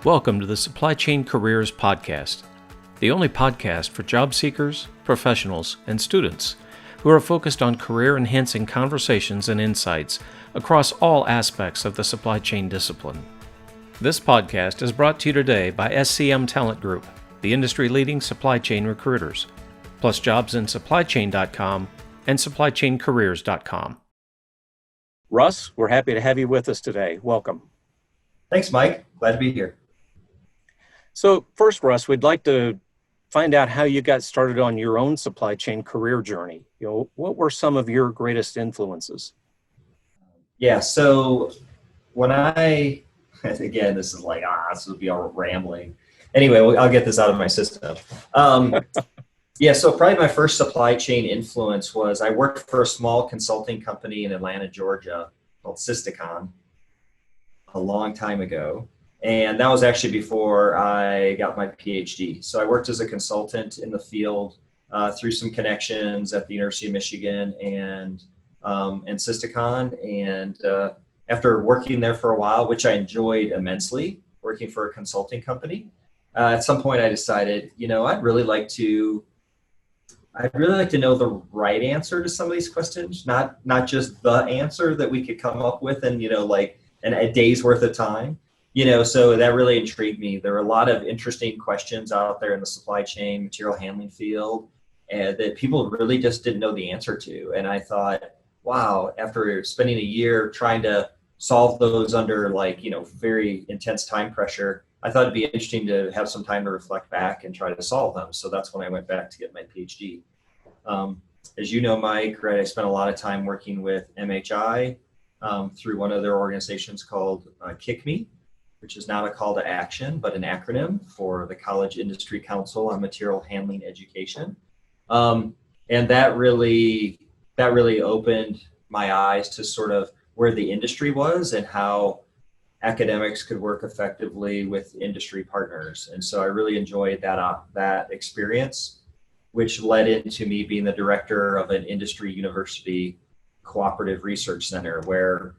Welcome to the Supply Chain Careers Podcast, the only podcast for job seekers, professionals, and students who are focused on career-enhancing conversations and insights across all aspects of the supply chain discipline. This podcast is brought to you today by SCM Talent Group, the industry-leading supply chain recruiters, plus jobsinsupplychain.com and supplychaincareers.com. Russ, we're happy to have you with us today. Welcome. Thanks, Mike. Glad to be here. So first, Russ, we'd like to find out how you got started on your own supply chain career journey. What were some of your greatest influences? Yeah, so when again, this will be all rambling. Anyway, I'll get this out of my system. So probably my first supply chain influence was I worked for a small consulting company in Atlanta, Georgia called Systicon a long time ago. And that was actually before I got my PhD. So I worked as a consultant in the field through some connections at the University of Michigan and Systicon. And after working there for a while, which I enjoyed immensely, working for a consulting company, at some point I decided, I'd really like to know the right answer to some of these questions, not just the answer that we could come up with in a day's worth of time. So that really intrigued me. There are a lot of interesting questions out there in the supply chain, material handling field, that people really just didn't know the answer to. And I thought, wow, after spending a year trying to solve those under very intense time pressure, I thought it'd be interesting to have some time to reflect back and try to solve them. So that's when I went back to get my PhD. As you know, Mike, right, I spent a lot of time working with MHI through one of their organizations called KICME, which is not a call to action, but an acronym for the College Industry Council on Material Handling Education. And that really opened my eyes to sort of where the industry was and how academics could work effectively with industry partners. And so I really enjoyed that experience, which led into me being the director of an industry university cooperative research center where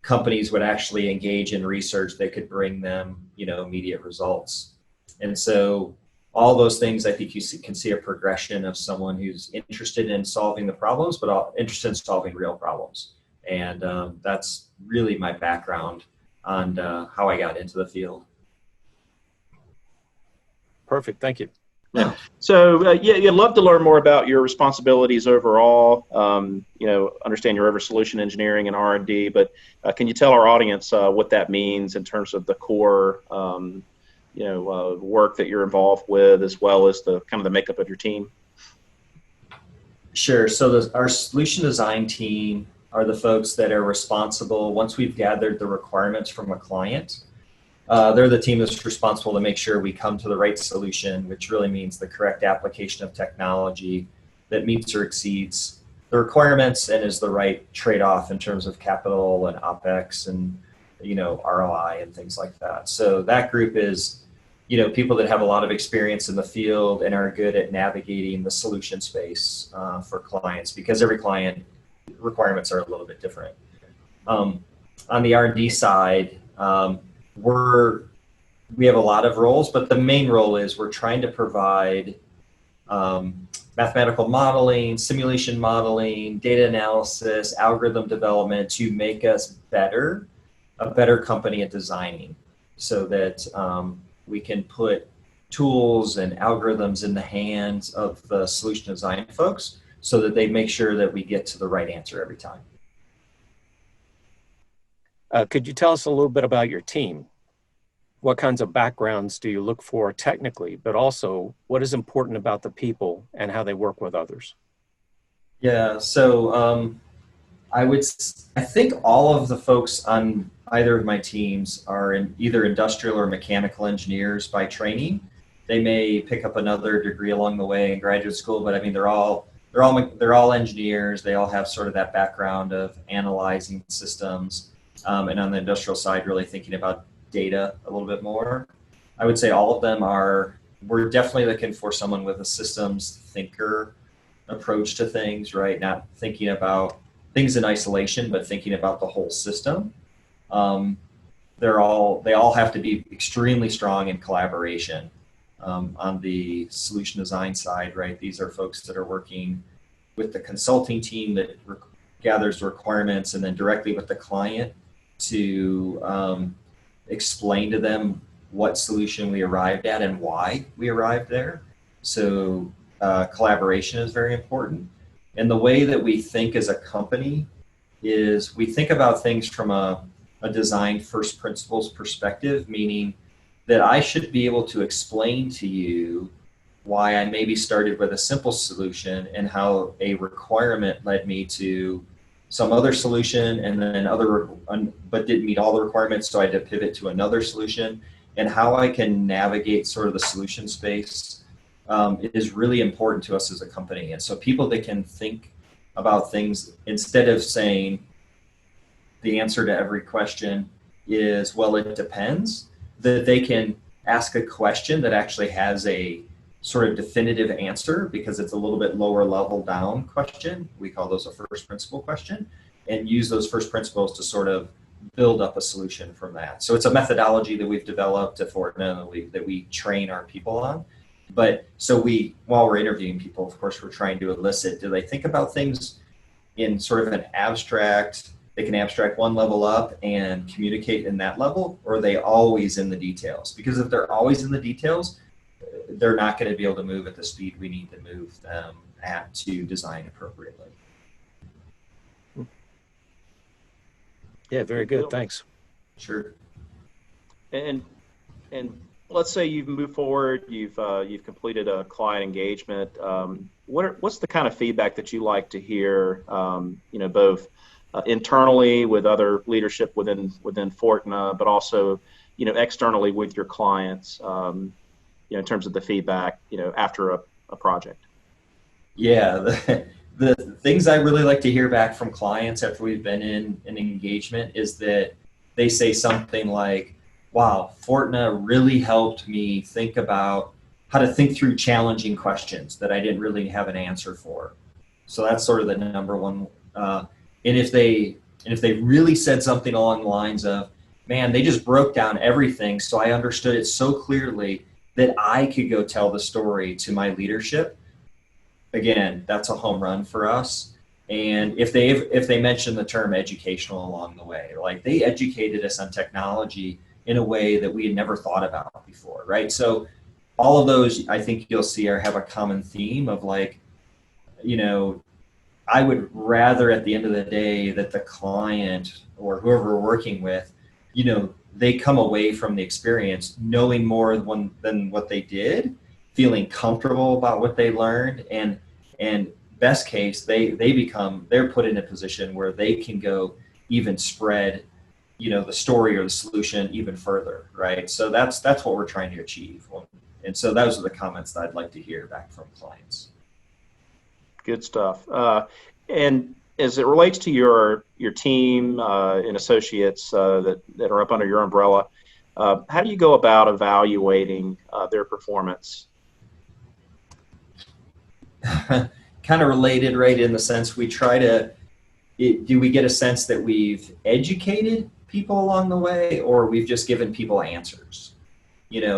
companies would actually engage in research that could bring them, immediate results. And so all those things, I think you can see a progression of someone who's interested in solving the problems, but interested in solving real problems. And that's really my background on how I got into the field. Perfect. Thank you. Yeah. So, you'd love to learn more about your responsibilities overall, understand your ever solution engineering and R&D, but can you tell our audience what that means in terms of the core, work that you're involved with, as well as the kind of the makeup of your team? Sure. So our solution design team are the folks that are responsible once we've gathered the requirements from a client. They're the team that's responsible to make sure we come to the right solution, which really means the correct application of technology that meets or exceeds the requirements and is the right trade-off in terms of capital and OpEx and, ROI and things like that. So that group is, people that have a lot of experience in the field and are good at navigating the solution space for clients, because every client requirements are a little bit different. On the R&D side, we have a lot of roles, but the main role is we're trying to provide mathematical modeling, simulation modeling, data analysis, algorithm development to make us a better company at designing, so that we can put tools and algorithms in the hands of the solution design folks so that they make sure that we get to the right answer every time. Could you tell us a little bit about your team? What kinds of backgrounds do you look for technically, but also what is important about the people and how they work with others? Yeah, so I think all of the folks on either of my teams are either industrial or mechanical engineers by training. They may pick up another degree along the way in graduate school, but I mean, they're all engineers. They all have sort of that background of analyzing systems, and on the industrial side, really thinking about data a little bit more. I would say all of them we're definitely looking for someone with a systems thinker approach to things, right? Not thinking about things in isolation, but thinking about the whole system. they all have to be extremely strong in collaboration. On the solution design side, right? These are folks that are working with the consulting team that gathers the requirements, and then directly with the client to explain to them what solution we arrived at and why we arrived there. So collaboration is very important. And the way that we think as a company is we think about things from a design first principles perspective, meaning that I should be able to explain to you why I maybe started with a simple solution and how a requirement led me to some other solution, and then but didn't meet all the requirements, so I had to pivot to another solution, and how I can navigate sort of the solution space is really important to us as a company. And so people that can think about things instead of saying the answer to every question is, well, it depends, that they can ask a question that actually has a sort of definitive answer, because it's a little bit lower level down question. We call those a first principle question, and use those first principles to sort of build up a solution from that. So it's a methodology that we've developed at Fortna that we train our people on. But so while we're interviewing people, of course, we're trying to elicit, do they think about things in sort of an abstract, they can abstract one level up and communicate in that level, or are they always in the details? Because if they're always in the details, they're not going to be able to move at the speed we need to move them at to design appropriately. Yeah, very good. Thanks. Sure. And let's say you've moved forward, you've completed a client engagement. What's the kind of feedback that you like to hear? Both internally with other leadership within Fortna, but also externally with your clients. In terms of the feedback, after a project. Yeah, the things I really like to hear back from clients after we've been in an engagement is that they say something like, wow, Fortna really helped me think about how to think through challenging questions that I didn't really have an answer for. So that's sort of the number one. And if they really said something along the lines of, man, they just broke down everything, so I understood it so clearly that I could go tell the story to my leadership. Again, that's a home run for us. And if they mention the term educational along the way, like they educated us on technology in a way that we had never thought about before, right? So all of those, I think you'll see, have a common theme of like, I would rather at the end of the day that the client or whoever we're working with, they come away from the experience knowing more than what they did, feeling comfortable about what they learned, and best case, they're put in a position where they can go even spread, the story or the solution even further, right? So that's what we're trying to achieve. And so those are the comments that I'd like to hear back from clients. Good stuff. And as it relates to your team and associates that are up under your umbrella, how do you go about evaluating their performance? Kind of related, right? In the sense we try to, do we get a sense that we've educated people along the way, or we've just given people answers?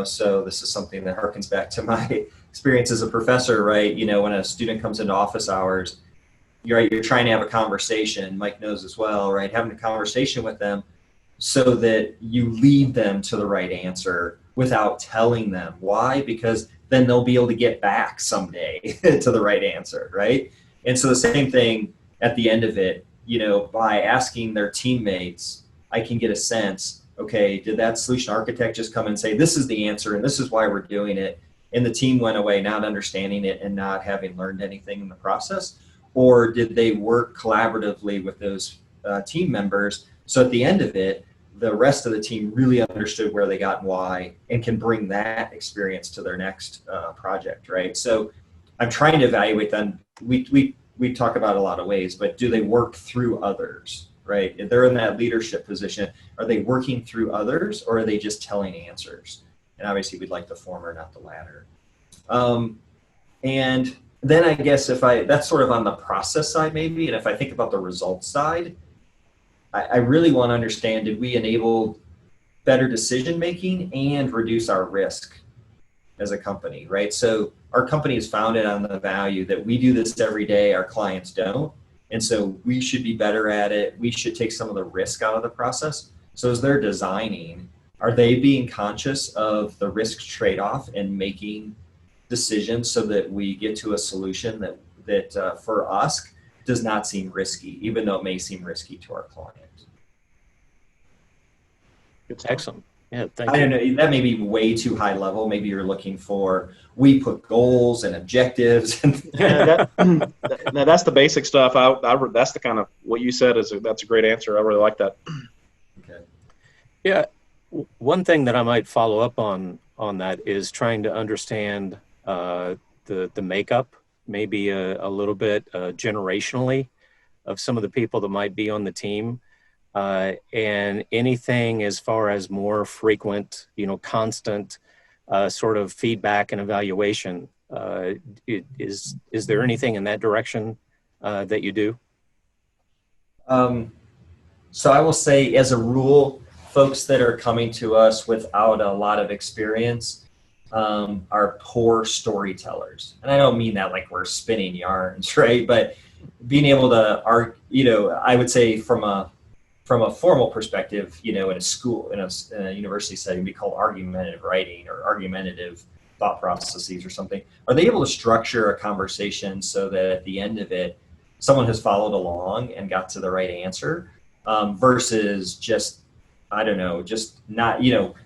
So this is something that harkens back to my experience as a professor, right? When a student comes into office hours, you're trying to have a conversation. Mike knows as well, right? Having a conversation with them so that you lead them to the right answer without telling them. Why? Because then they'll be able to get back someday to the right answer, right? And so the same thing at the end of it, by asking their teammates, I can get a sense, okay, did that solution architect just come and say, this is the answer and this is why we're doing it, and the team went away not understanding it and not having learned anything in the process? Or did they work collaboratively with those team members, so at the end of it, the rest of the team really understood where they got and why, and can bring that experience to their next project, right? So I'm trying to evaluate them. We talk about a lot of ways, but do they work through others, right? If they're in that leadership position, are they working through others, or are they just telling answers? And obviously we'd like the former, not the latter. And then I guess that's sort of on the process side maybe, and if I think about the results side, I really want to understand, did we enable better decision making and reduce our risk as a company, right? So our company is founded on the value that we do this every day, our clients don't. And so we should be better at it. We should take some of the risk out of the process. So as they're designing, are they being conscious of the risk trade-off and making decisions so that we get to a solution that for us does not seem risky, even though it may seem risky to our client? Excellent. Yeah, thank I you. don't know, that may be way too high level. Maybe you're looking for, we put goals and objectives. Yeah, now that's the basic stuff. That's the kind of what you said that's a great answer. I really like that. Okay. Yeah, one thing that I might follow up on that is trying to understand the makeup, maybe a little bit generationally, of some of the people that might be on the team. And anything as far as more frequent, constant sort of feedback and evaluation. Is there anything in that direction that you do? So I will say, as a rule, folks that are coming to us without a lot of experience are poor storytellers. And I don't mean that like we're spinning yarns, right? But being able to, I would say from a formal perspective, in a school, in a university setting, it'd be called argumentative writing or argumentative thought processes or something. Are they able to structure a conversation so that at the end of it, someone has followed along and got to the right answer, versus just, I don't know, just not,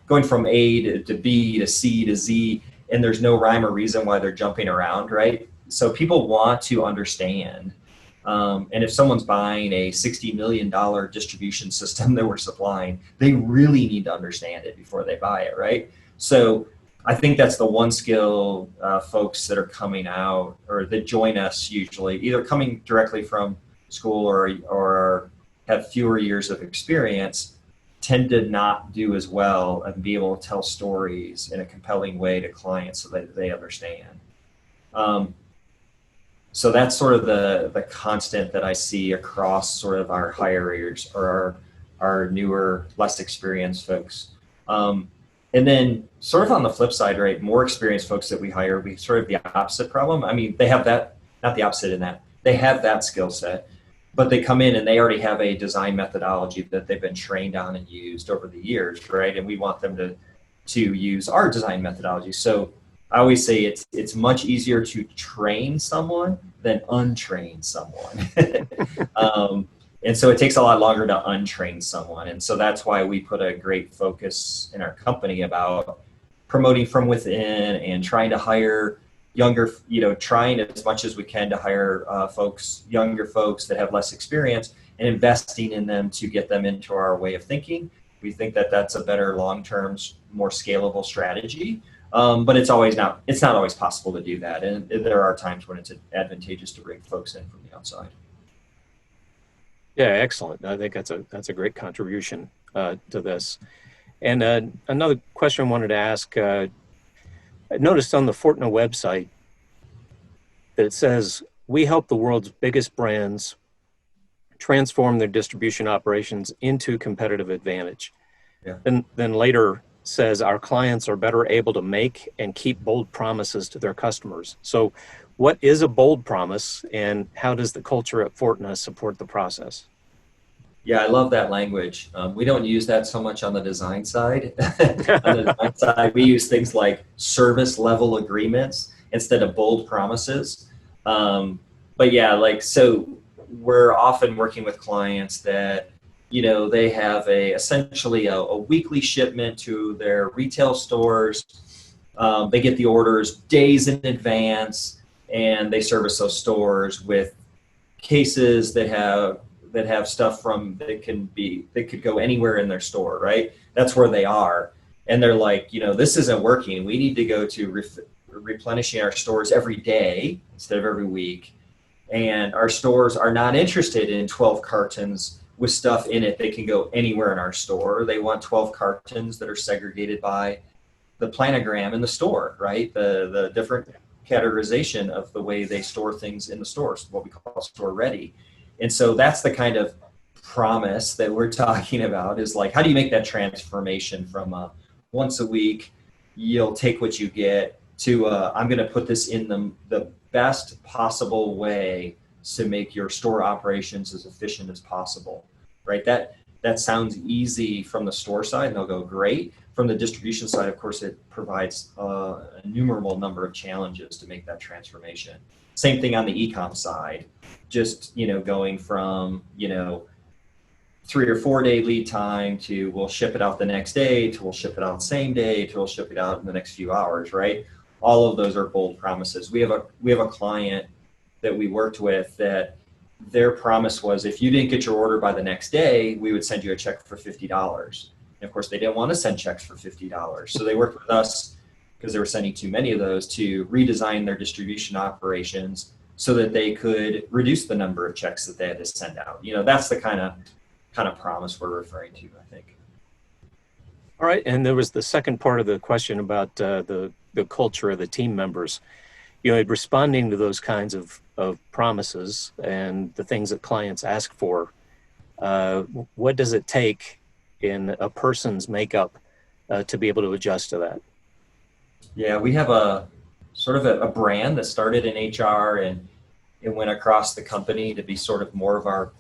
going from A to B to C to Z, and there's no rhyme or reason why they're jumping around, right? So people want to understand. And if someone's buying a $60 million distribution system that we're supplying, they really need to understand it before they buy it, right? So I think that's the one skill folks that are coming out or that join us usually, either coming directly from school or have fewer years of experience, tend to not do as well and be able to tell stories in a compelling way to clients so that they understand. So that's sort of the constant that I see across sort of our hirers or our newer, less experienced folks. And then sort of on the flip side, right, more experienced folks that we hire, we sort of the opposite problem. I mean, they have that, not the opposite in that, they have that skill set, but they come in and they already have a design methodology that they've been trained on and used over the years, right? And we want them to use our design methodology. So I always say it's much easier to train someone than untrain someone. And so it takes a lot longer to untrain someone. And so that's why we put a great focus in our company about promoting from within and trying to hire younger, trying as much as we can to hire younger folks that have less experience and investing in them to get them into our way of thinking. We think that that's a better long-term, more scalable strategy. But it's not always possible to do that. And there are times when it's advantageous to bring folks in from the outside. Yeah, excellent. I think that's a great contribution to this. And another question I wanted to ask, I noticed on the Fortna website that it says, we help the world's biggest brands transform their distribution operations into competitive advantage. Yeah. Then later says our clients are better able to make and keep bold promises to their customers. So what is a bold promise and how does the culture at Fortna support the process? Yeah, I love that language. We don't use that so much on the design side. On the design side, we use things like service level agreements instead of bold promises. But yeah, so we're often working with clients that, they have essentially a weekly shipment to their retail stores. They get the orders days in advance, and they service those stores with cases that have stuff that could go anywhere in their store, right? That's where they are. And they're like, this isn't working. We need to go to replenishing our stores every day instead of every week. And our stores are not interested in 12 cartons with stuff in it that can go anywhere in our store. They want 12 cartons that are segregated by the planogram in the store, right? The different categorization of the way they store things in the stores, what we call store ready. And so that's the kind of promise that we're talking about is like, how do you make that transformation from once a week, you'll take what you get, to I'm going to put this in the best possible way to make your store operations as efficient as possible, right? That sounds easy from the store side, and they'll go, great. From the distribution side, of course, it provides an innumerable number of challenges to make that transformation. Same thing on the e-com side, just, going from, 3 or 4 day lead time to we'll ship it out the next day, to we'll ship it out the same day, to we'll ship it out in the next few hours, right? All of those are bold promises. We have a client that we worked with that their promise was, if you didn't get your order by the next day, we would send you a check for $50. And of course, they didn't want to send checks for $50. So they worked with us, because they were sending too many of those, to redesign their distribution operations so that they could reduce the number of checks that they had to send out. That's the kind of promise we're referring to, I think. All right, and there was the second part of the question about the culture of the team members. Responding to those kinds of promises and the things that clients ask for, what does it take in a person's makeup to be able to adjust to that? Yeah, we have a sort of a brand that started in HR, and it went across the company to be sort of more of our,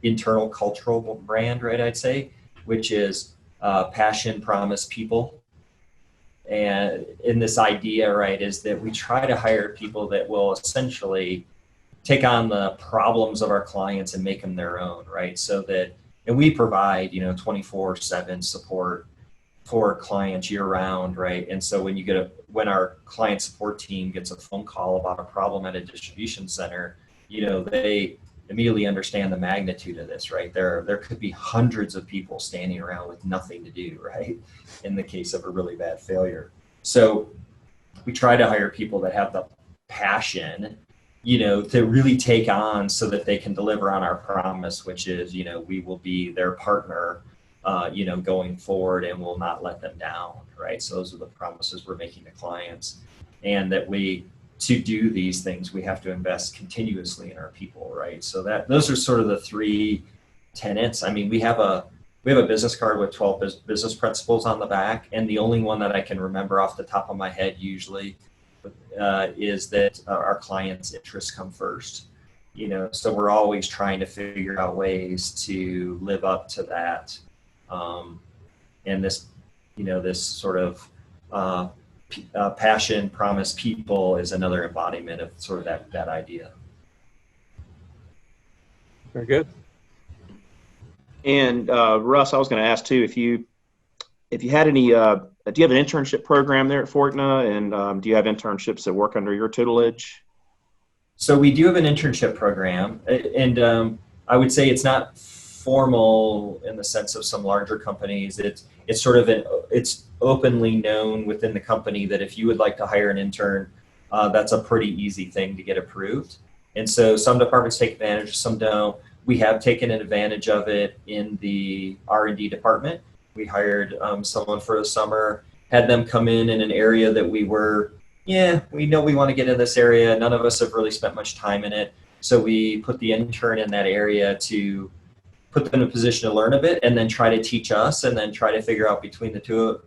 internal cultural brand, right? I'd say, which is passion, promise, people. And in this idea, right, is that we try to hire people that will essentially take on the problems of our clients and make them their own, right? So that, and we provide, 24/7 support for clients year round, right? And so when our client support team gets a phone call about a problem at a distribution center, they immediately understand the magnitude of this, right? There could be hundreds of people standing around with nothing to do, right? In the case of a really bad failure. So we try to hire people that have the passion, to really take on, so that they can deliver on our promise, which is, we will be their partner, going forward, and will not let them down, right? So those are the promises we're making to clients, and that to do these things, we have to invest continuously in our people, right? So those are sort of the three tenets. I mean, we have a business card with 12 business principles on the back, and the only one that I can remember off the top of my head usually is that our clients' interests come first. So we're always trying to figure out ways to live up to that. And this, this sort of passion, promise, people is another embodiment of sort of that idea. Very good. And Russ, I was going to ask too, if you had any, do you have an internship program there at Fortna, and do you have internships that work under your tutelage? So we do have an internship program, and I would say it's not formal in the sense of some larger companies. It's sort of it's openly known within the company that if you would like to hire an intern, that's a pretty easy thing to get approved. And so some departments take advantage, some don't. We have taken advantage of it in the R&D department. We hired someone for the summer, had them come in an area that we know we want to get in this area. None of us have really spent much time in it. So we put the intern in that area to put them in a position to learn a bit, and then try to teach us, and then try to figure out between the two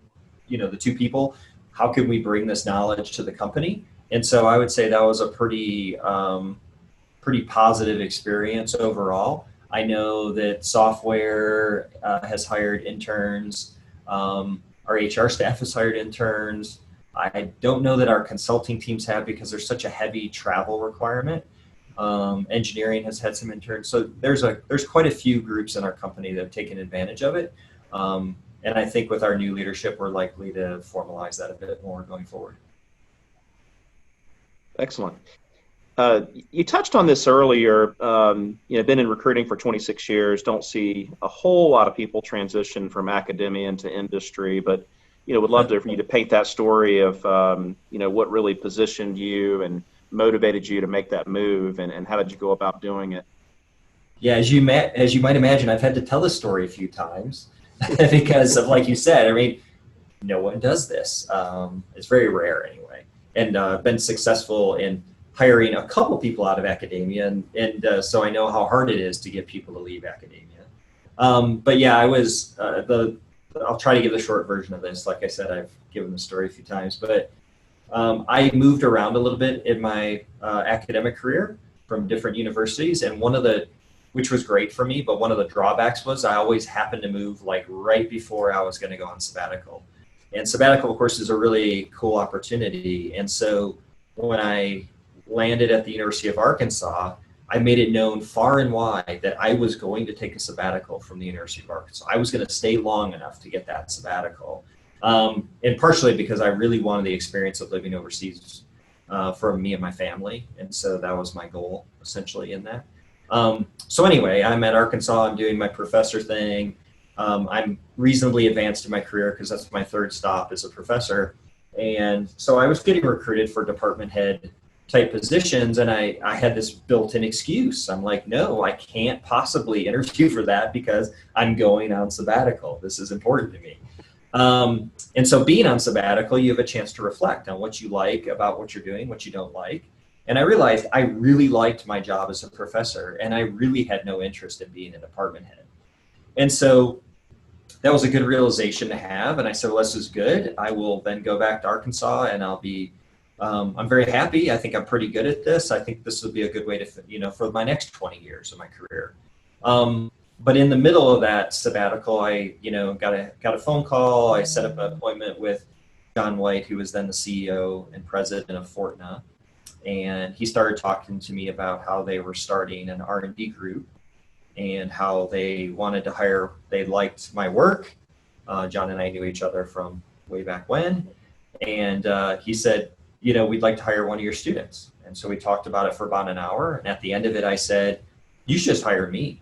people, how can we bring this knowledge to the company? And so I would say that was a pretty positive experience overall. I know that software has hired interns. Our HR staff has hired interns. I don't know that our consulting teams have, because there's such a heavy travel requirement. Engineering has had some interns. So there's quite a few groups in our company that have taken advantage of it. And I think with our new leadership, we're likely to formalize that a bit more going forward. Excellent. You touched on this earlier. Been in recruiting for 26 years. Don't see a whole lot of people transition from academia into industry, but would love for you to paint that story of what really positioned you and motivated you to make that move, and how did you go about doing it? Yeah, as you might imagine, I've had to tell this story a few times because of, like you said, I mean, no one does this. It's very rare anyway. And I've been successful in hiring a couple people out of academia, and so I know how hard it is to get people to leave academia. But yeah, I was I'll try to give the short version of this. Like I said, I've given the story a few times, but I moved around a little bit in my academic career from different universities, and which was great for me, but one of the drawbacks was I always happened to move like right before I was going to go on sabbatical. And sabbatical, of course, is a really cool opportunity. And so when I landed at the University of Arkansas, I made it known far and wide that I was going to take a sabbatical from the University of Arkansas. I was going to stay long enough to get that sabbatical. And partially because I really wanted the experience of living overseas for me and my family. And so that was my goal essentially in that. So anyway, I'm at Arkansas, I'm doing my professor thing. I'm reasonably advanced in my career because that's my third stop as a professor. And so I was getting recruited for department head type positions, and I had this built-in excuse. I'm like, no, I can't possibly interview for that because I'm going on sabbatical. This is important to me. And so being on sabbatical, you have a chance to reflect on what you like about what you're doing, what you don't like. And I realized I really liked my job as a professor, and I really had no interest in being a department head. And so that was a good realization to have. And I said, well, this is good. I will then go back to Arkansas, and I'm very happy. I think I'm pretty good at this. I think this would be a good way to, for my next 20 years of my career. But in the middle of that sabbatical, I, got a phone call. I set up an appointment with John White, who was then the CEO and president of Fortna. And he started talking to me about how they were starting an R&D group and how they wanted to hire, they liked my work. John and I knew each other from way back when. And he said, we'd like to hire one of your students. And so we talked about it for about an hour. And at the end of it, I said, you should just hire me.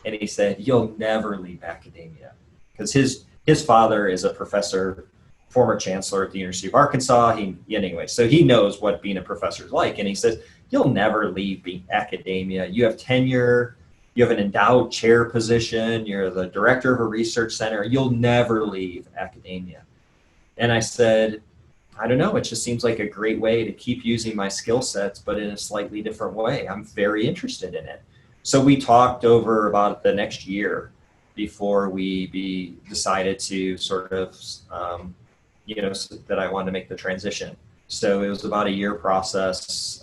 And he said, you'll never leave academia. Because his father is a professor, former chancellor at the University of Arkansas. So he knows what being a professor is like. And he says, you'll never leave academia. You have tenure. You have an endowed chair position. You're the director of a research center. You'll never leave academia. And I said, I don't know. It just seems like a great way to keep using my skill sets, but in a slightly different way. I'm very interested in it. So we talked over about the next year before we decided to sort of, that I wanted to make the transition. So it was about a year process,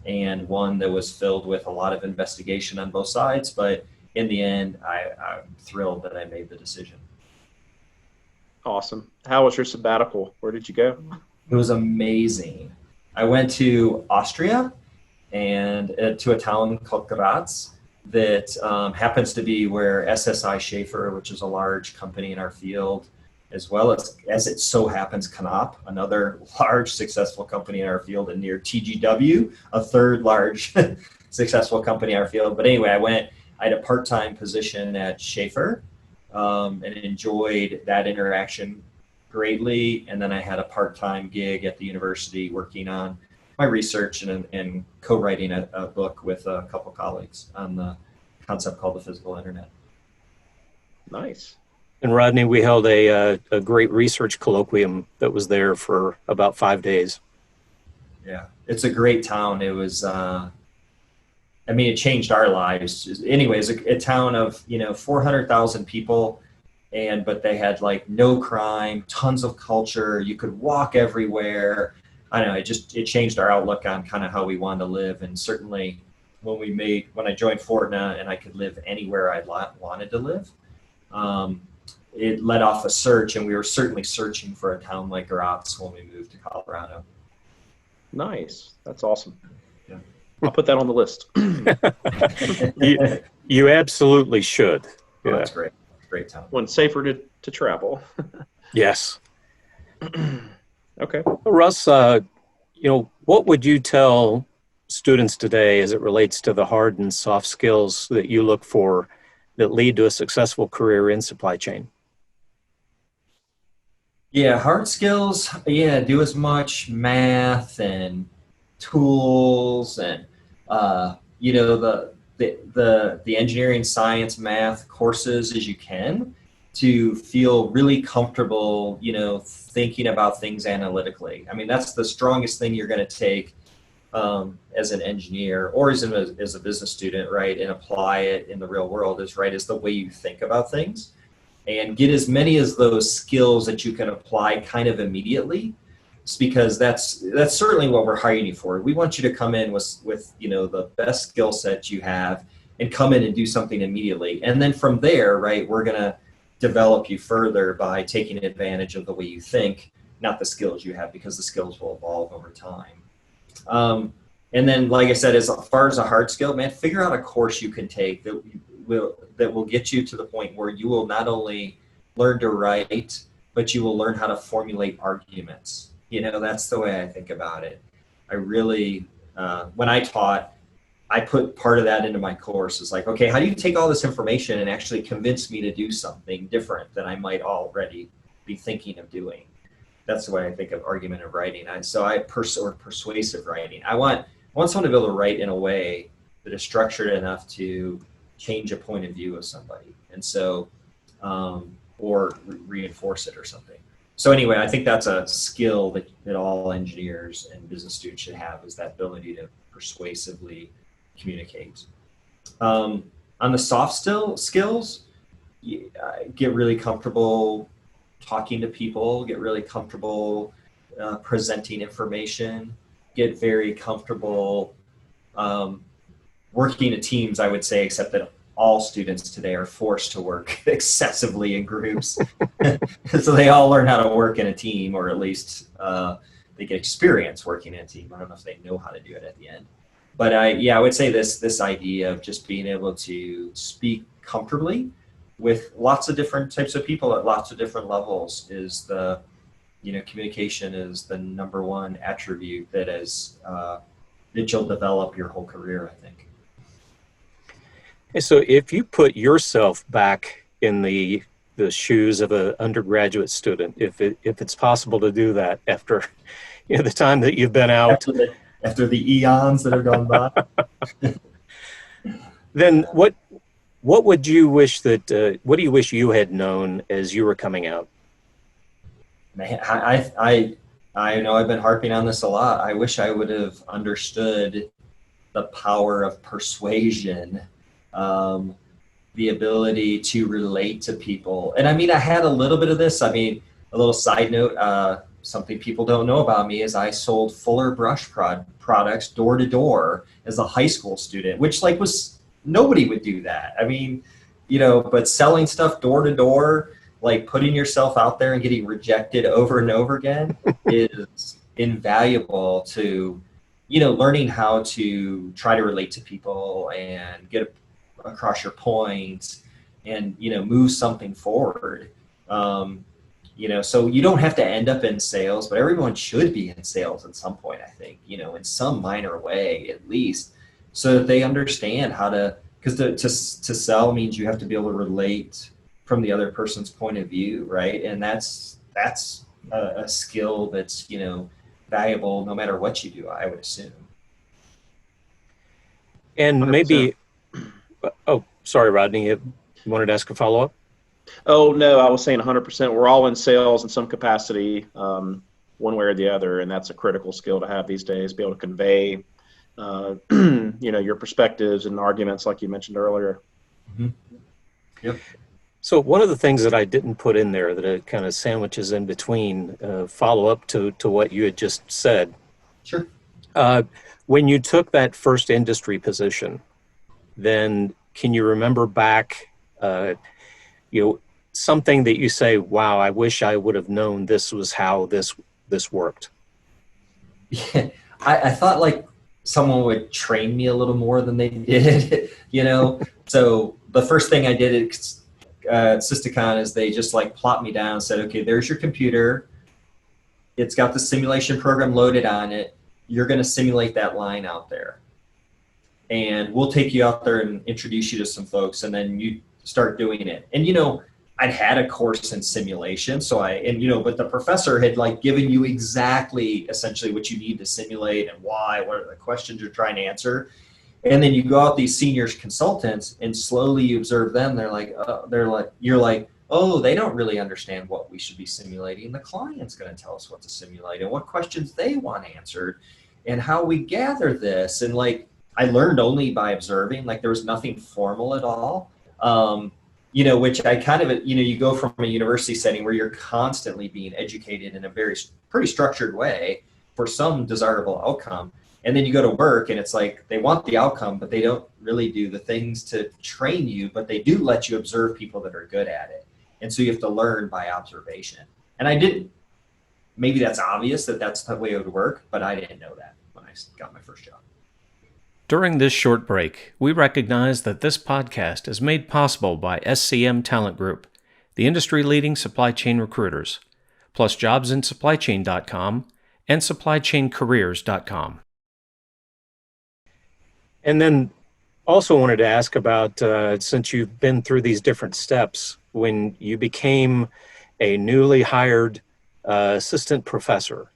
and one that was filled with a lot of investigation on both sides. But in the end, I'm thrilled that I made the decision. Awesome. How was your sabbatical? Where did you go? It was amazing. I went to Austria and to a town called Graz that happens to be where SSI Schaefer, which is a large company in our field, as well as it so happens, Canop, another large successful company in our field, and near TGW, a third large successful company in our field. But anyway, I had a part-time position at Schaefer and enjoyed that interaction greatly. And then I had a part-time gig at the university working on my research and co-writing a book with a couple colleagues on the concept called the physical internet. Nice. And Rodney, we held a great research colloquium that was there for about 5 days. Yeah, it's a great town. It was, it changed our lives. Anyways, a town of, 400,000 people, but they had like no crime, tons of culture. You could walk everywhere. I don't know, it changed our outlook on kind of how we wanted to live. And certainly when I joined Fortna and I could live anywhere I wanted to live, it led off a search, and we were certainly searching for a town like Graz when we moved to Colorado. Nice. That's awesome. Yeah. I'll put that on the list. You absolutely should. Yeah. Oh, that's great. Great town. When safer to travel. Yes. Okay. Well, Russ, what would you tell students today as it relates to the hard and soft skills that you look for that lead to a successful career in supply chain? Yeah, hard skills. Yeah, do as much math and tools and the engineering, science, math courses as you can to feel really comfortable, thinking about things analytically. I mean, that's the strongest thing you're going to take as an engineer or as a business student, right, and apply it in the real world is the way you think about things, and get as many as those skills that you can apply kind of immediately. It's because that's certainly what we're hiring you for. We want you to come in with the best skill set you have and come in and do something immediately. And then from there, right, we're going to develop you further by taking advantage of the way you think, not the skills you have, because the skills will evolve over time. And then, like I said, as far as a hard skill, man, figure out a course you can take that will get you to the point where you will not only learn to write, but you will learn how to formulate arguments. That's the way I think about it. I really, when I taught, I put part of that into my course. It's like, okay, how do you take all this information and actually convince me to do something different than I might already be thinking of doing? That's the way I think of argumentative writing. Or persuasive writing. I want someone to be able to write in a way that is structured enough to change a point of view of somebody, and so, or reinforce it or something. So anyway, I think that's a skill that all engineers and business students should have, is that ability to persuasively communicate. On the soft skills, get really comfortable talking to people, get really comfortable presenting information, get very comfortable working in teams, I would say, except that all students today are forced to work excessively in groups. So they all learn how to work in a team, or at least they get experience working in a team. I don't know if they know how to do it at the end. But I would say this idea of just being able to speak comfortably with lots of different types of people at lots of different levels is communication is the number one attribute that you'll develop your whole career, I think. So if you put yourself back in the shoes of an undergraduate student, if it's possible to do that after the time that you've been out, after the eons that have gone by, then what would you wish what do you wish you had known as you were coming out? Man, I know I've been harping on this a lot. I wish I would have understood the power of persuasion, the ability to relate to people. And I mean, I had a little bit of this. I mean, a little side note, something people don't know about me is I sold Fuller brush products door to door as a high school student, which nobody would do that. I mean, but selling stuff door to door, like putting yourself out there and getting rejected over and over again is invaluable to, learning how to try to relate to people and get across your points and, move something forward. So you don't have to end up in sales, but everyone should be in sales at some point, I think, in some minor way at least, so that they understand how to, because to sell means you have to be able to relate from the other person's point of view, right? And that's a skill that's, valuable no matter what you do, I would assume. And 100%. Maybe, oh, sorry, Rodney, you wanted to ask a follow-up? Oh, no, I was saying 100%. We're all in sales in some capacity, one way or the other, and that's a critical skill to have these days, be able to convey, your perspectives and arguments like you mentioned earlier. Mm-hmm. Yep. So one of the things that I didn't put in there that it kind of sandwiches in between, follow up to what you had just said. Sure. When you took that first industry position, then can you remember back, something that you say, wow, I wish I would have known this was how this worked? Yeah, I thought like someone would train me a little more than they did, So the first thing I did at Systicon is they just like plopped me down and said, okay, there's your computer. It's got the simulation program loaded on it. You're going to simulate that line out there. And we'll take you out there and introduce you to some folks, and then you start doing it. And, I'd had a course in simulation, but the professor had like given you exactly essentially what you need to simulate and why, what are the questions you're trying to answer. And then you go out these seniors consultants and slowly you observe them. You're like, oh, they don't really understand what we should be simulating. The client's going to tell us what to simulate and what questions they want answered. and how we gather this. And like, I learned only by observing, like there was nothing formal at all. Which I kind of, you go from a university setting where you're constantly being educated in a pretty structured way for some desirable outcome. And then you go to work and it's like, they want the outcome, but they don't really do the things to train you, but they do let you observe people that are good at it. And so you have to learn by observation. And I didn't, maybe that's obvious that that's the way it would work, but I didn't know that when I got my first job. During this short break, we recognize that this podcast is made possible by SCM Talent Group, the industry-leading supply chain recruiters, plus jobsinsupplychain.com and supplychaincareers.com. And then also wanted to ask about, since you've been through these different steps, when you became a newly hired assistant professor,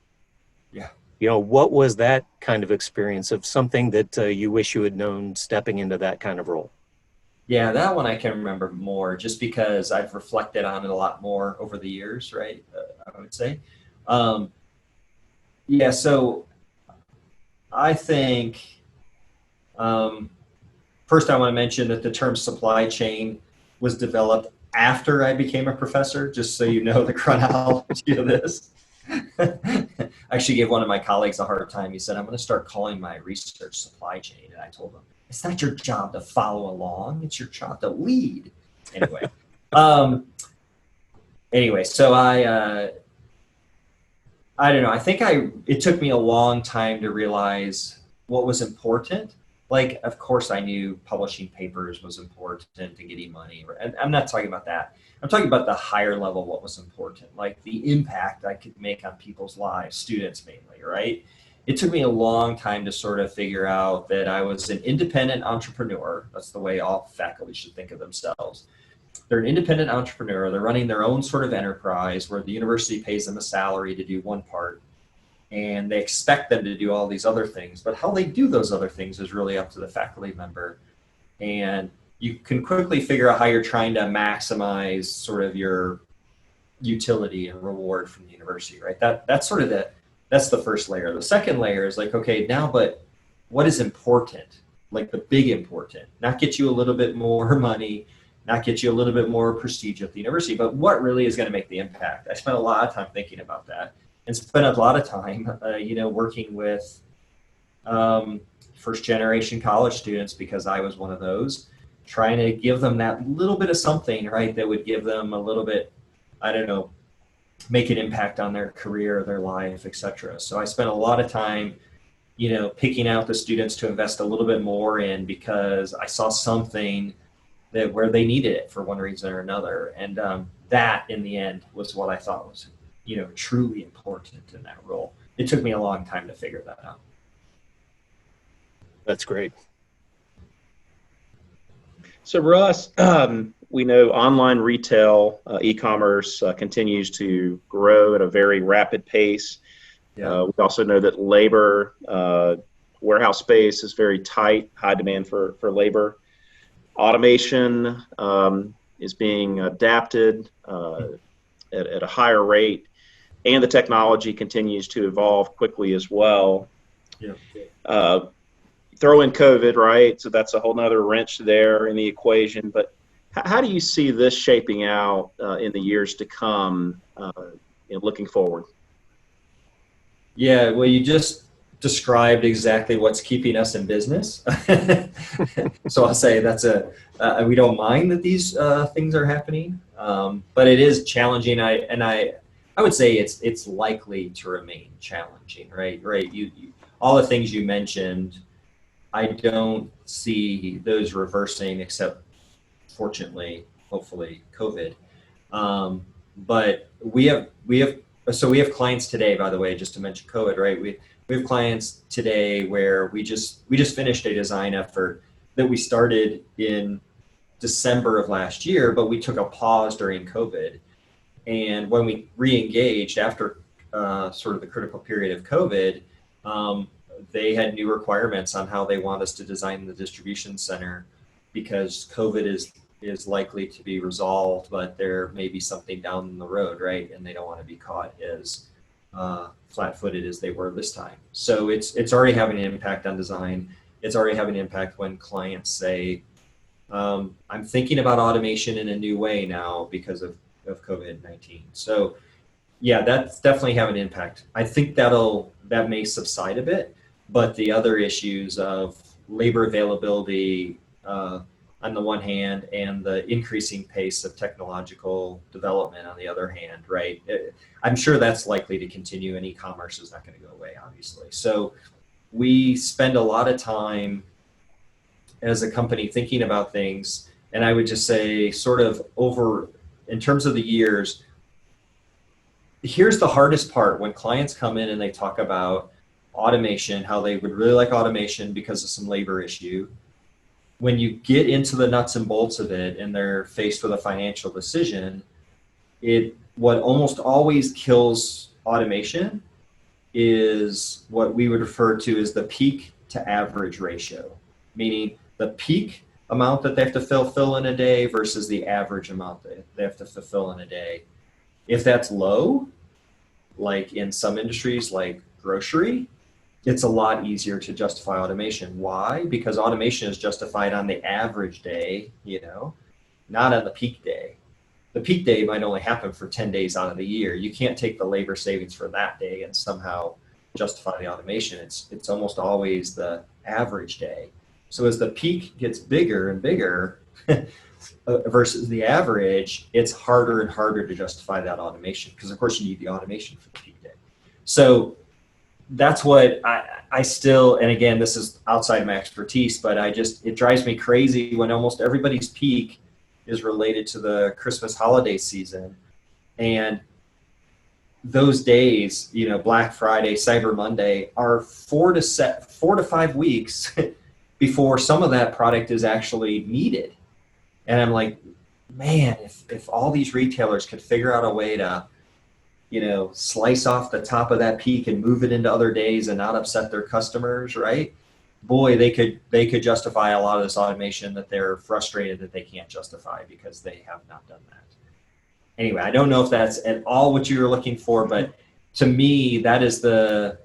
what was that kind of experience of something that you wish you had known stepping into that kind of role? Yeah, that one I can remember more just because I've reflected on it a lot more over the years, right? I would say. So I think first I want to mention that the term supply chain was developed after I became a professor, just so you know the chronology of this. I actually gave one of my colleagues a hard time. He said, I'm going to start calling my research supply chain. And I told him, it's not your job to follow along. It's your job to lead. Anyway. So I don't know. I think it took me a long time to realize what was important. Like, of course, I knew publishing papers was important and getting money. And I'm not talking about that. I'm talking about the higher level, what was important, like the impact I could make on people's lives, students mainly, right? It took me a long time to sort of figure out that I was an independent entrepreneur. That's the way all faculty should think of themselves. They're an independent entrepreneur. They're running their own sort of enterprise where the university pays them a salary to do one part. And they expect them to do all these other things, but how they do those other things is really up to the faculty member. And you can quickly figure out how you're trying to maximize sort of your utility and reward from the university, right? That's the first layer. The second layer is like, okay, now, but what is important? Like the big important, not get you a little bit more money, not get you a little bit more prestige at the university, but what really is going to make the impact? I spent a lot of time thinking about that. And spent a lot of time, working with first generation college students, because I was one of those, trying to give them that little bit of something, right, that would give them a little bit, make an impact on their career, their life, etc. So I spent a lot of time, picking out the students to invest a little bit more in, because I saw something that where they needed it for one reason or another. And that in the end was what I thought was truly important in that role. It took me a long time to figure that out. That's great. So Russ, we know online retail, e-commerce continues to grow at a very rapid pace. Yeah. We also know that labor, warehouse space is very tight, high demand for labor. Automation is being adapted at a higher rate. And the technology continues to evolve quickly as well. Yeah. Throw in COVID, right? So that's a whole nother wrench there in the equation. But how do you see this shaping out in the years to come, looking forward? Yeah, well, you just described exactly what's keeping us in business. So I'll say we don't mind that these things are happening, but it is challenging. I would say it's likely to remain challenging, right? Right. You all the things you mentioned, I don't see those reversing, except fortunately, hopefully, COVID. But we have clients today, by the way, just to mention COVID, right? We have clients today where we just finished a design effort that we started in December of last year, but we took a pause during COVID. And when we re-engaged after sort of the critical period of COVID, they had new requirements on how they want us to design the distribution center, because COVID is likely to be resolved, but there may be something down the road, right? And they don't want to be caught as flat-footed as they were this time. So it's already having an impact on design. It's already having an impact when clients say, I'm thinking about automation in a new way now because of COVID-19. So yeah, that's definitely having an impact. I think that may subside a bit, but the other issues of labor availability on the one hand and the increasing pace of technological development on the other hand, right? I'm sure that's likely to continue, and e-commerce is not going to go away, obviously. So we spend a lot of time as a company thinking about things, and I would just say sort of over, in terms of the years, here's the hardest part when clients come in and they talk about automation, how they would really like automation because of some labor issue. When you get into the nuts and bolts of it and they're faced with a financial decision, what almost always kills automation is what we would refer to as the peak to average ratio, meaning the peak amount that they have to fulfill in a day versus the average amount that they have to fulfill in a day. If that's low, like in some industries like grocery, it's a lot easier to justify automation. Why? Because automation is justified on the average day, not on the peak day. The peak day might only happen for 10 days out of the year. You can't take the labor savings for that day and somehow justify the automation. It's almost always the average day. So as the peak gets bigger and bigger versus the average, it's harder and harder to justify that automation because, of course, you need the automation for the peak day. So that's what I still, and again, this is outside my expertise, but it drives me crazy when almost everybody's peak is related to the Christmas holiday season. And those days, Black Friday, Cyber Monday, are 4 to 5 weeks before some of that product is actually needed. And I'm like, man, if all these retailers could figure out a way to slice off the top of that peak and move it into other days and not upset their customers, right? Boy, they could justify a lot of this automation that they're frustrated that they can't justify because they have not done that. Anyway, I don't know if that's at all what you were looking for, but to me, that's the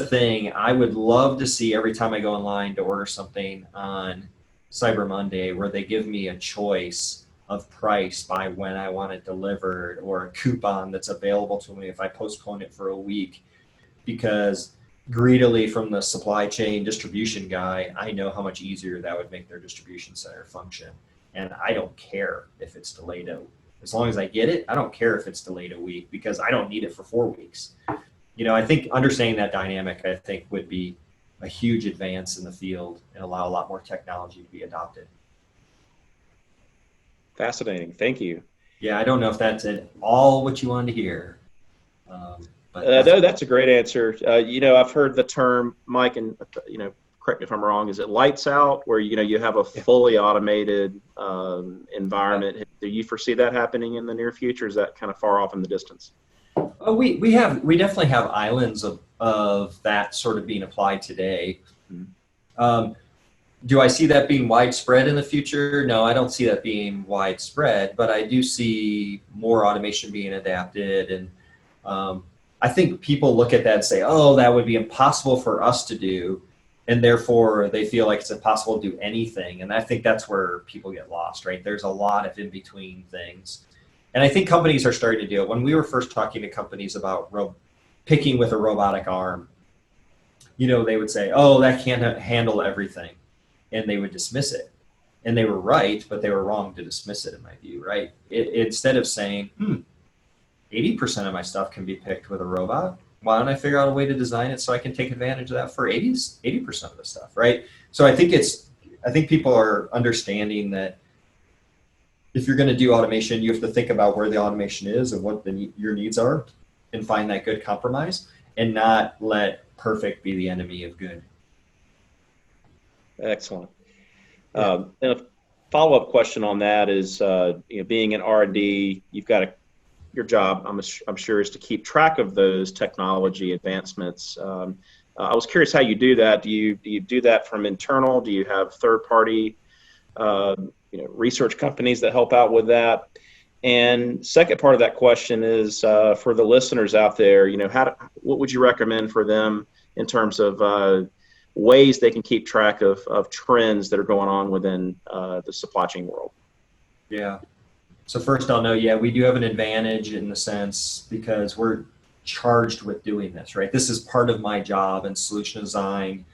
thing I would love to see every time I go online to order something on Cyber Monday, where they give me a choice of price by when I want it delivered, or a coupon that's available to me if I postpone it for a week, because greedily from the supply chain distribution guy, I know how much easier that would make their distribution center function. And I don't care if it's delayed as long as I get it, I don't care if it's delayed a week because I don't need it for 4 weeks. I think understanding that dynamic, I think would be a huge advance in the field and allow a lot more technology to be adopted. Fascinating. Thank you. Yeah, I don't know if that's at all what you wanted to hear. But no, that's a great answer. I've heard the term, Mike, and correct me if I'm wrong, is it lights out, where you have a fully automated environment? Do you foresee that happening in the near future? Is that kind of far off in the distance? We definitely have islands of that sort of being applied today. Mm-hmm. Do I see that being widespread in the future? No, I don't see that being widespread, but I do see more automation being adapted. And I think people look at that and say, oh, that would be impossible for us to do. And therefore they feel like it's impossible to do anything. And I think that's where people get lost, right? There's a lot of in-between things. And I think companies are starting to do it. When we were first talking to companies about picking with a robotic arm, they would say, oh, that can't handle everything. And they would dismiss it. And they were right, but they were wrong to dismiss it, in my view, right? Instead of saying, 80% of my stuff can be picked with a robot, why don't I figure out a way to design it so I can take advantage of that for 80% of the stuff, right? So I think people are understanding that if you're going to do automation, you have to think about where the automation is and what your needs are, and find that good compromise, and not let perfect be the enemy of good. Excellent. And a follow-up question on that is, being in R&D, you've got your job, I'm sure, is to keep track of those technology advancements. I was curious how you do that. Do you do that from internal? Do you have third-party, research companies that help out with that? And second part of that question is for the listeners out there, what would you recommend for them in terms of ways they can keep track of trends that are going on within the supply chain world? Yeah. So first I'll know, yeah, we do have an advantage in the sense because we're charged with doing this, right? This is part of my job in solution design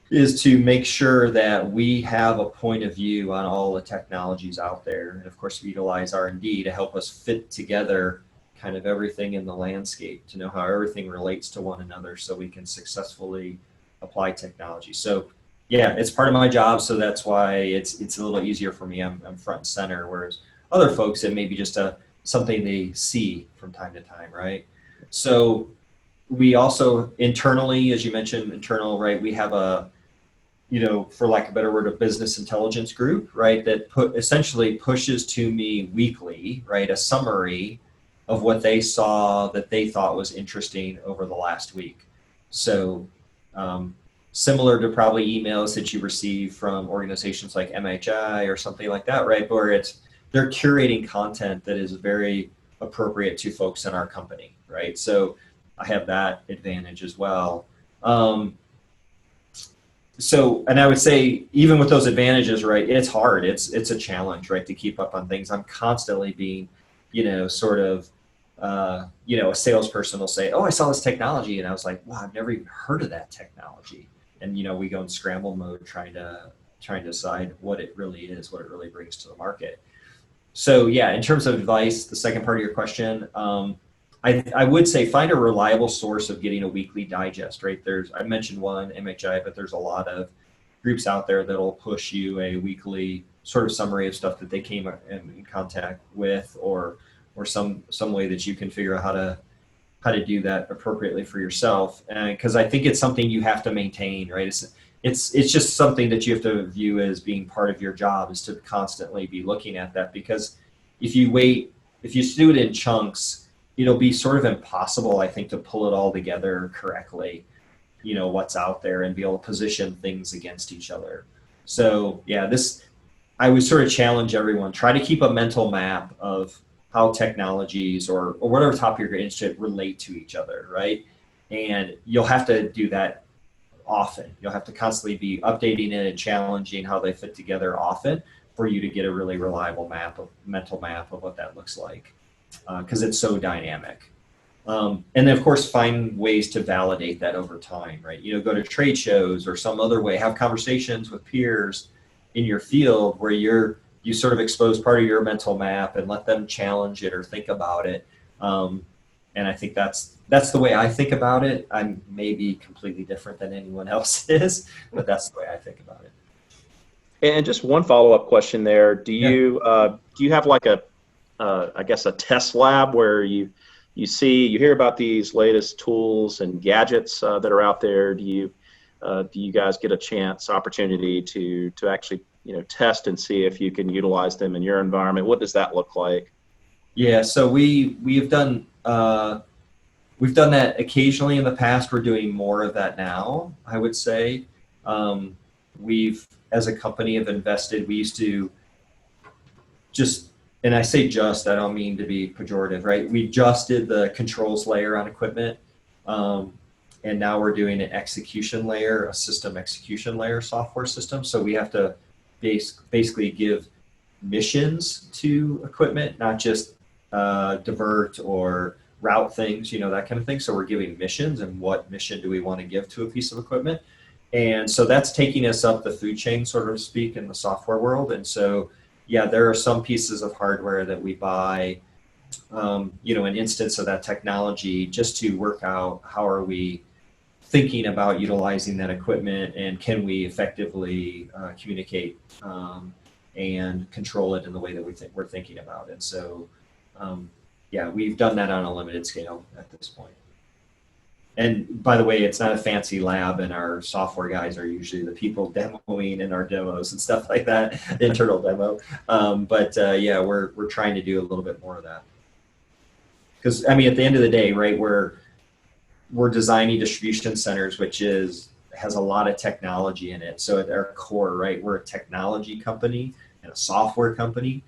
is to make sure that we have a point of view on all the technologies out there. And of course, we utilize R&D to help us fit together kind of everything in the landscape, to know how everything relates to one another so we can successfully apply technology. So yeah, it's part of my job. So that's why it's a little easier for me. I'm front and center, whereas other folks, it may be just something they see from time to time, right? So we also internally, as you mentioned, internal, right? We have a, for lack of a better word, a business intelligence group, right? That essentially pushes to me weekly, right? A summary of what they saw that they thought was interesting over the last week. So similar to probably emails that you receive from organizations like MHI or something like that, right? Where they're curating content that is very appropriate to folks in our company, right? So I have that advantage as well. And I would say, even with those advantages, right, it's hard. It's a challenge, right, to keep up on things. I'm constantly being, a salesperson will say, oh, I saw this technology. And I was like, wow, I've never even heard of that technology. And, we go in scramble mode trying to decide what it really is, what it really brings to the market. So yeah, in terms of advice, the second part of your question, I would say find a reliable source of getting a weekly digest, right? I mentioned one, MHI, but there's a lot of groups out there that'll push you a weekly sort of summary of stuff that they came in contact with, or some way that you can figure out how to do that appropriately for yourself. And because I think it's something you have to maintain, right? It's just something that you have to view as being part of your job, is to constantly be looking at that, because if you do it in chunks, it'll be sort of impossible, I think, to pull it all together correctly, what's out there, and be able to position things against each other. So yeah, I would sort of challenge everyone, try to keep a mental map of how technologies or whatever topic you're interested in relate to each other, right? And you'll have to do that often. You'll have to constantly be updating it and challenging how they fit together often for you to get a really reliable mental map of what that looks like. Because it's so dynamic. And then, of course, find ways to validate that over time, right? Go to trade shows or some other way, have conversations with peers in your field where you sort of expose part of your mental map and let them challenge it or think about it. And I think that's the way I think about it. I'm maybe completely different than anyone else is, but that's the way I think about it. And just one follow-up question there. Do you have like a test lab where you hear about these latest tools and gadgets that are out there? Do you guys get a opportunity to actually test and see if you can utilize them in your environment? What does that look like? Yeah, so we've done that occasionally in the past. We're doing more of that now, I would say. We've, as a company, have invested. We used to and I say I don't mean to be pejorative, right? We just did the controls layer on equipment. And now we're doing an execution layer, a system execution layer software system. So we have to basically give missions to equipment, not just divert or route things, that kind of thing. So we're giving missions, and what mission do we want to give to a piece of equipment? And so that's taking us up the food chain, so to speak, in the software world. And so, yeah, there are some pieces of hardware that we buy, an instance of that technology just to work out how are we thinking about utilizing that equipment, and can we effectively communicate and control it in the way that we're thinking about. And so, we've done that on a limited scale at this point. And by the way, it's not a fancy lab, and our software guys are usually the people demoing in our demos and stuff like that, internal demo. We're trying to do a little bit more of that. Because, at the end of the day, right, we're designing distribution centers, which has a lot of technology in it. So at our core, right, we're a technology company and a software company.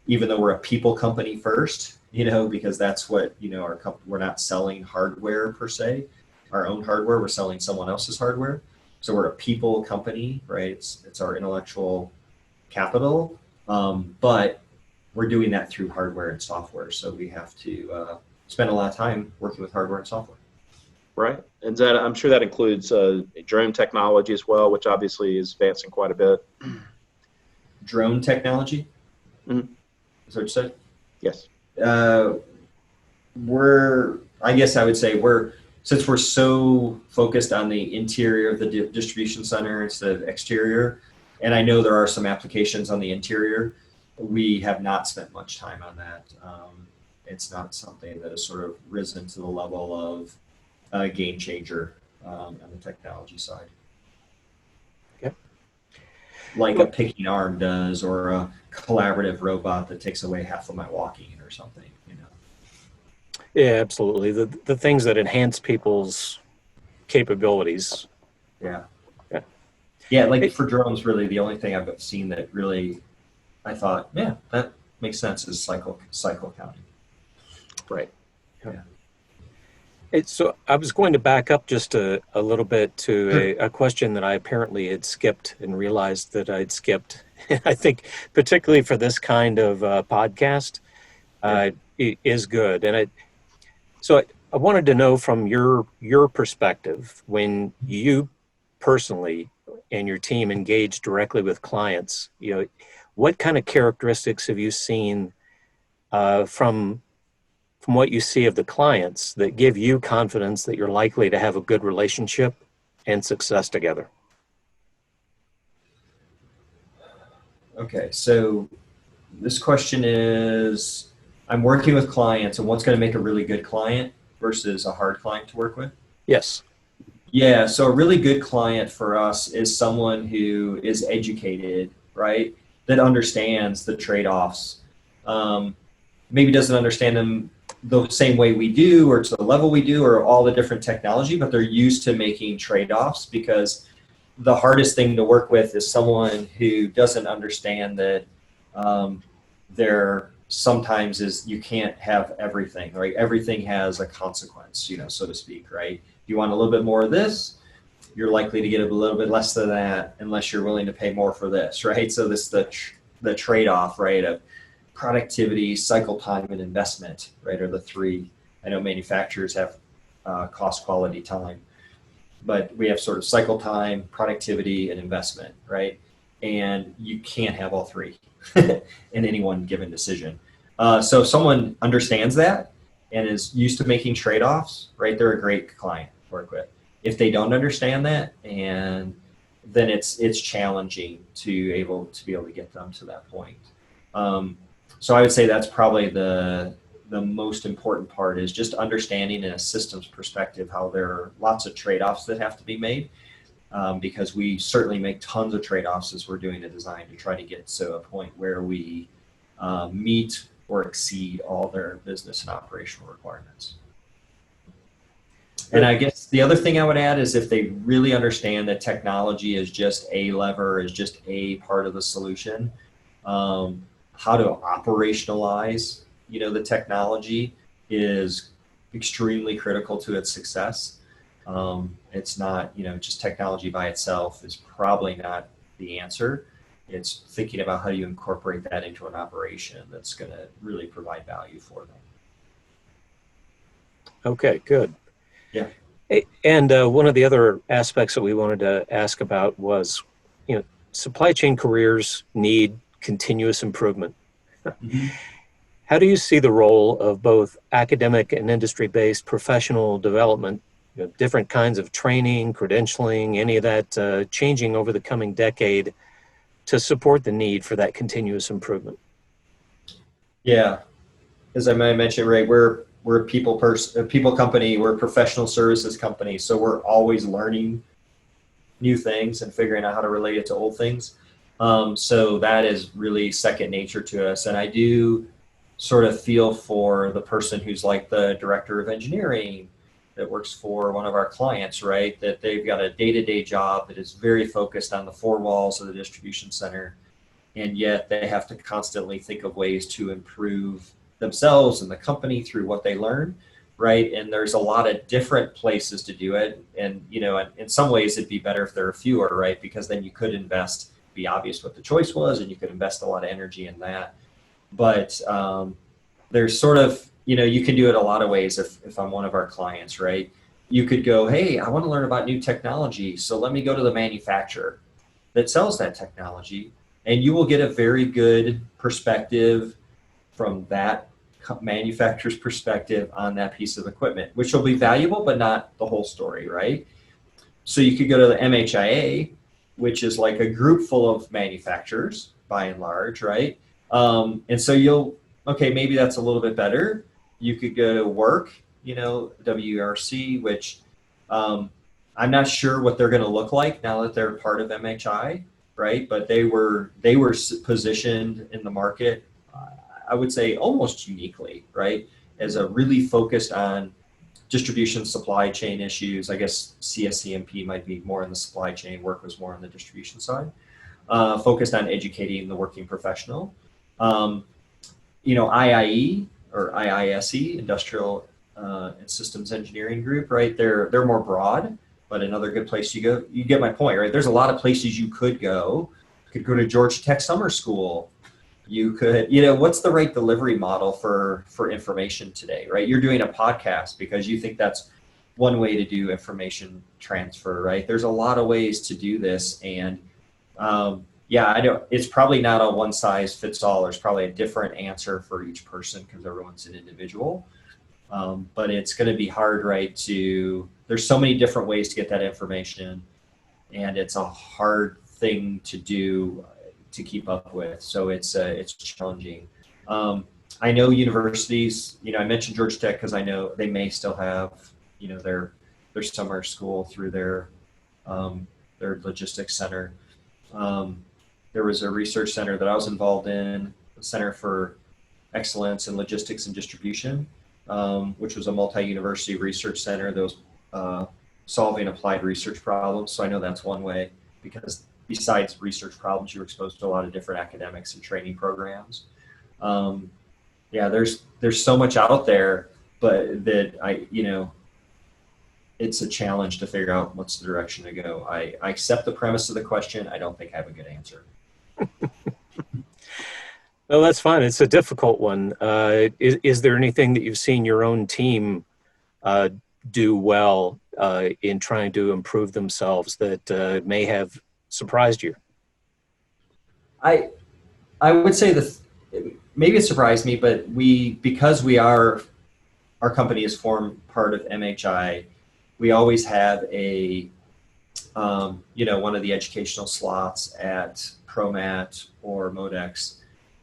even though we're a people company first, because that's what, our company, we're not selling hardware per se, our own hardware, we're selling someone else's hardware. So we're a people company, right? It's our intellectual capital, but we're doing that through hardware and software. So we have to spend a lot of time working with hardware and software. Right. And that, I'm sure that includes drone technology as well, which obviously is advancing quite a bit. Drone technology? Mm-hmm. Is that what you said? Yes. I guess I would say since we're so focused on the interior of the distribution center instead of exterior, and I know there are some applications on the interior, we have not spent much time on that. It's not something that has sort of risen to the level of a game changer on the technology side. Okay. Like a picking arm does, or a collaborative robot that takes away half of my walking or something. Yeah, absolutely. The things that enhance people's capabilities. Yeah. Yeah. Yeah, like for drones, really the only thing I've seen that really I thought, yeah, that makes sense is cycle counting. Right. Yeah. So I was going to back up just a little bit to a question that I apparently had skipped and realized that I'd skipped. I think particularly for this kind of podcast is good. And So I wanted to know from your perspective, when you personally and your team engage directly with clients, what kind of characteristics have you seen from what you see of the clients that give you confidence that you're likely to have a good relationship and success together? Okay, so this question is, I'm working with clients, and what's going to make a really good client versus a hard client to work with? Yes. Yeah, so a really good client for us is someone who is educated, right? That understands the trade-offs. Maybe doesn't understand them the same way we do, or to the level we do, or all the different technology, but they're used to making trade-offs, because the hardest thing to work with is someone who doesn't understand that there sometimes is, you can't have everything, right? Everything has a consequence, so to speak, right? If you want a little bit more of this, you're likely to get a little bit less than that unless you're willing to pay more for this, right? So this the trade-off, right, of productivity, cycle time, and investment, right, are the three. I know manufacturers have cost, quality, time, but we have sort of cycle time, productivity, and investment, right? And you can't have all three in any one given decision. So if someone understands that and is used to making trade-offs, right, they're a great client to work with. If they don't understand that, and then it's challenging to be able to get them to that point. So I would say that's probably the most important part, is just understanding in a systems perspective how there are lots of trade-offs that have to be made, because we certainly make tons of trade-offs as we're doing a design to try to get to a point where we meet or exceed all their business and operational requirements. And I guess the other thing I would add is, if they really understand that technology is just a lever, is just a part of the solution, how to operationalize, the technology is extremely critical to its success. It's not, just technology by itself is probably not the answer. It's thinking about how you incorporate that into an operation that's going to really provide value for them. Okay, good. Yeah. And one of the other aspects that we wanted to ask about was, supply chain careers need continuous improvement. Mm-hmm. How do you see the role of both academic and industry-based professional development, different kinds of training, credentialing, any of that changing over the coming decade to support the need for that continuous improvement? Yeah, as I mentioned, right, we're a people company, we're a professional services company, so we're always learning new things and figuring out how to relate it to old things. So that is really second nature to us. And I do sort of feel for the person who's like the director of engineering that works for one of our clients, right? That they've got a day-to-day job that is very focused on the four walls of the distribution center. and yet they have to constantly think of ways to improve themselves and the company through what they learn, right? And there's a lot of different places to do it. And, in some ways it'd be better if there are fewer, right? Because then you could invest, be obvious what the choice was, and you could invest a lot of energy in that. But there's sort of, you can do it a lot of ways if I'm one of our clients, right? You could go, hey, I want to learn about new technology, so let me go to the manufacturer that sells that technology, and you will get a very good perspective from that manufacturer's perspective on that piece of equipment, which will be valuable, but not the whole story, right? So you could go to the MHIA, which is like a group full of manufacturers by and large, right? And so maybe that's a little bit better. You could go to work, WRC, which I'm not sure what they're going to look like now that they're part of MHI, right? But they were positioned in the market, I would say almost uniquely, right? As a really focused on distribution supply chain issues. I guess CSCMP might be more in the supply chain, work was more on the distribution side, focused on educating the working professional. IIE or IISE, Industrial and Systems Engineering Group, right? They're more broad, but another good place you go. You get my point, right? There's a lot of places you could go. You could go to Georgia Tech Summer School. You could, what's the right delivery model for information today, right? You're doing a podcast because you think that's one way to do information transfer, right? There's a lot of ways to do this, and it's probably not a one size fits all. There's probably a different answer for each person because everyone's an individual. But it's going to be hard, right? There's so many different ways to get that information, and it's a hard thing to do to keep up with. So it's challenging. I know universities, I mentioned Georgia Tech because I know they may still have, their summer school through their logistics center. There was a research center that I was involved in, the Center for Excellence in Logistics and Distribution, which was a multi-university research center that was solving applied research problems. So I know that's one way, because besides research problems, you're exposed to a lot of different academics and training programs. There's so much out there, but that it's a challenge to figure out what's the direction to go. I accept the premise of the question. I don't think I have a good answer. No, that's fine. It's a difficult one. Is there anything that you've seen your own team do well in trying to improve themselves that may have surprised you? I would say maybe it surprised me, but because our company is formed part of MHI, we always have one of the educational slots at ProMat or Modex.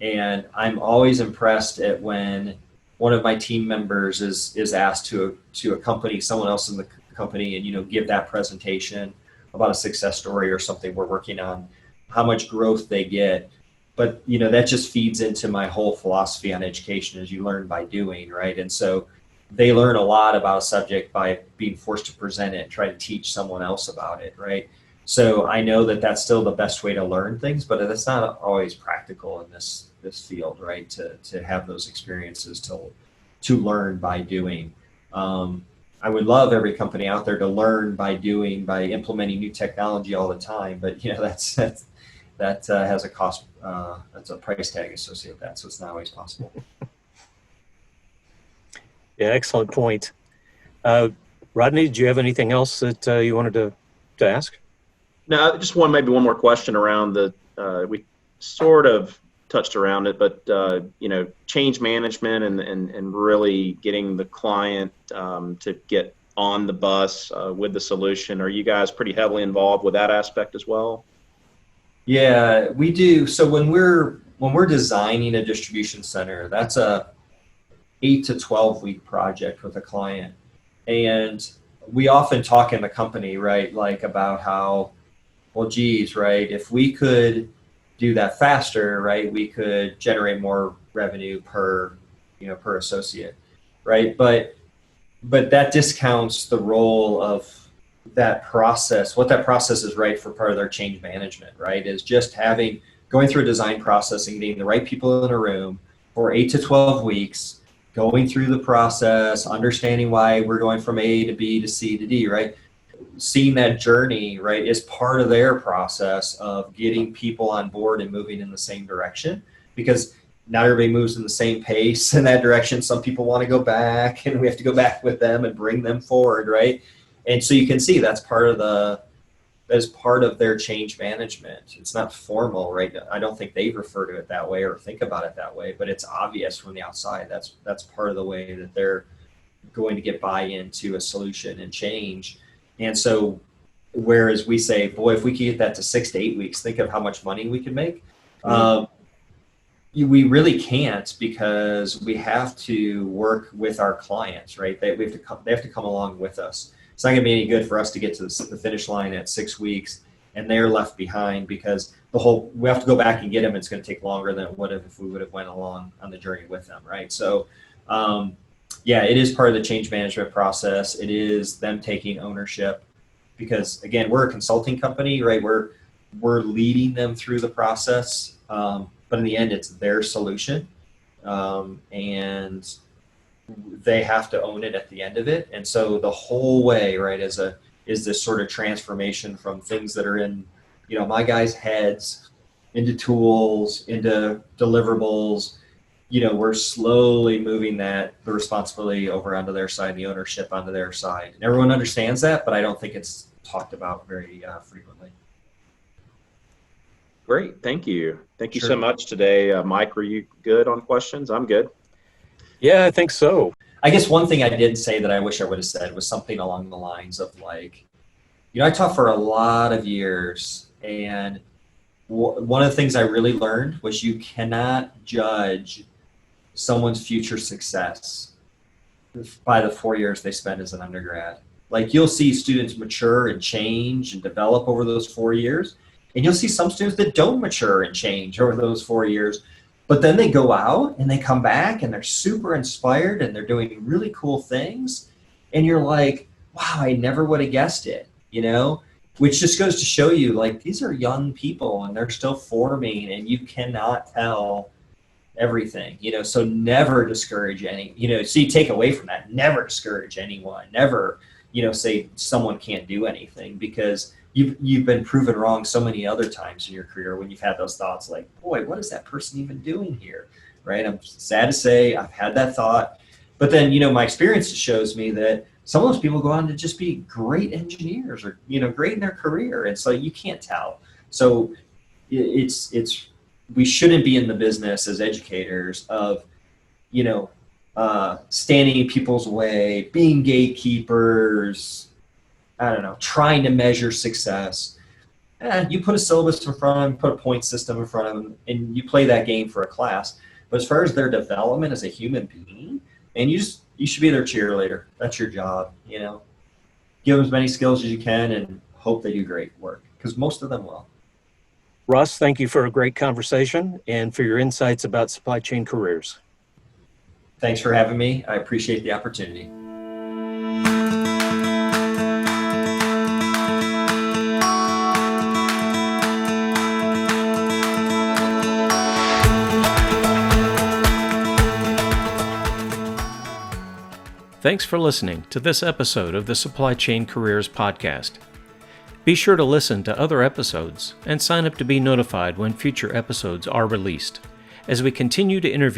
And I'm always impressed at when one of my team members is asked to accompany someone else in the company and, give that presentation about a success story or something we're working on, how much growth they get. But, that just feeds into my whole philosophy on education, is you learn by doing, right? And so they learn a lot about a subject by being forced to present it and try to teach someone else about it, right? So I know that that's still the best way to learn things, but that's not always practical in this field, right? To have those experiences to learn by doing. I would love every company out there to learn by doing, by implementing new technology all the time, but that has a cost. That's a price tag associated with that, so it's not always possible. Yeah, excellent point. Rodney, did you have anything else that you wanted to ask? No, just maybe one more question around we sort of touched around it, but change management and really getting the client to get on the bus with the solution. Are you guys pretty heavily involved with that aspect as well? Yeah, we do. So when we're designing a distribution center, that's a 8 to 12 week project with a client, and we often talk in the company, right, like about how, well, geez, right, if we could do that faster, right, we could generate more revenue per associate, right? But that discounts the role of that process. What that process is, right, for part of their change management, right, is just going through a design process and getting the right people in a room for 8 to 12 weeks, going through the process, understanding why we're going from A to B to C to D, right? Seeing that journey, right, is part of their process of getting people on board and moving in the same direction, because not everybody moves in the same pace in that direction. Some people want to go back, and we have to go back with them and bring them forward, right? And so you can see that's part of their change management. It's not formal, right? I don't think they refer to it that way or think about it that way, but it's obvious from the outside. That's part of the way that they're going to get buy-in to a solution and change. And so, whereas we say, boy, if we could get that to 6 to 8 weeks, think of how much money we could make. We really can't, because we have to work with our clients, right? They have to come along with us. It's not going to be any good for us to get to the finish line at 6 weeks and they're left behind, because we have to go back and get them. It's going to take longer than it would have if we would have went along on the journey with them, right? So, it is part of the change management process. It is them taking ownership, because again, we're a consulting company, right? We're leading them through the process, but in the end, it's their solution, and they have to own it at the end of it. And so the whole way, right, is this sort of transformation from things that are in, my guys' heads into tools, into deliverables. We're slowly moving the responsibility over onto their side, the ownership onto their side. And everyone understands that, but I don't think it's talked about very frequently. Great. Thank you. Thank you Sure. so much today. Mike, were you good on questions? I'm good. Yeah, I think so. I guess one thing I did say that I wish I would have said was something along the lines of like, I taught for a lot of years, and one of the things I really learned was you cannot judge someone's future success by the 4 years they spend as an undergrad. Like, you'll see students mature and change and develop over those 4 years, and you'll see some students that don't mature and change over those 4 years. But then they go out and they come back and they're super inspired and they're doing really cool things. And you're like, wow, I never would have guessed it, which just goes to show you, like, these are young people and they're still forming, and you cannot tell everything, so never discourage any, so you take away from that, never discourage anyone, never, say someone can't do anything, because you've been proven wrong so many other times in your career when you've had those thoughts like, boy, what is that person even doing here, right? I'm sad to say I've had that thought. But then, my experience shows me that some of those people go on to just be great engineers or, great in their career. And so you can't tell. So we shouldn't be in the business as educators of, standing in people's way, being gatekeepers, I don't know, trying to measure success. You put a syllabus in front of them, put a point system in front of them, and you play that game for a class. But as far as their development as a human being, and you should be their cheerleader. That's your job, Give them as many skills as you can and hope they do great work, because most of them will. Russ, thank you for a great conversation and for your insights about supply chain careers. Thanks for having me. I appreciate the opportunity. Thanks for listening to this episode of the Supply Chain Careers Podcast. Be sure to listen to other episodes and sign up to be notified when future episodes are released, as we continue to interview